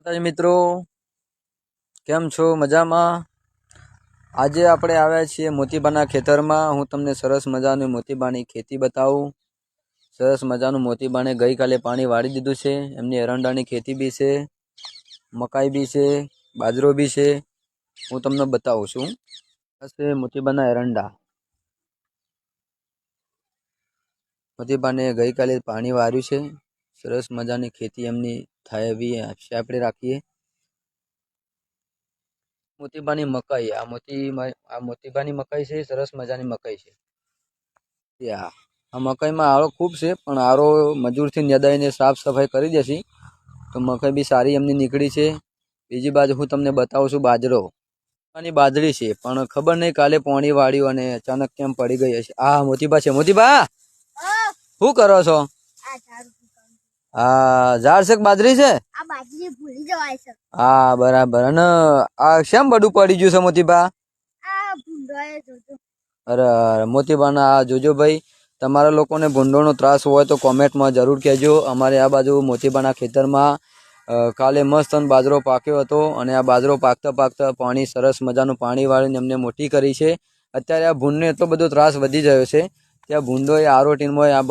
મિત્રો કેમ છો? મજામાં? આજે આપણે આવ્યા છીએ મોતીબાના ખેતરમાં. હું તમને સરસ મજાની મોતીબાની ખેતી બતાવું. સરસ મજાનું મોતીબાને ગઈકાલે પાણી વાળી દીધું છે. એમની એરંડાની ખેતી બી છે, મકાઈ બી છે, બાજરો બી છે. હું તમને બતાવું છું. આ છે મોતીબાના એરંડા. મોતીબાને ગઈકાલે પાણી વાર્યું છે. સરસ મજાની ખેતી એમની થાય એવી આપણે રાખીએ. મોતીબાની મકાઈ, આ મોતીબાની મકાઈ છે. સરસ મજાની મકાઈ છે. આ મકાઈમાં આરો ખૂબ છે, પણ આરો મજૂરથી નેદાઈને સાફ સફાઈ કરી દેશે તો મકાઈ બી સારી એમની નીકળી છે. બીજી બાજુ હું તમને બતાવું છું બાજરો. આની બાજરી છે, પણ ખબર નહીં કાલે પાણી વાળ્યું અને અચાનક કેમ પડી ગઈ હશે. આ મોતીબા છે. મોતીબા, શું કરો છો? હા, ઝાડ છે કે બાજરી છે? હા, બરાબર. અને આ શેમ બધું પડી ગયું છે મોતીબા? અરે મોતીબાના આ જોજો ભાઈ, તમારા લોકોને ભૂંડોનો ત્રાસ હોય તો કોમેન્ટમાં જરૂર કહેજો. અમારે આ બાજુ મોતીબાના ખેતરમાં કાલે મસ્ત બાજરો પાક્યો હતો અને આ બાજરો પાકતા પાકતા પાણી સરસ મજાનું પાણી વાળીને એમને મોટી કરી છે. અત્યારે આ ભૂંડને એટલો બધો ત્રાસ વધી ગયો છે કે આ ભૂંડો એ આરો ટીનમાં આ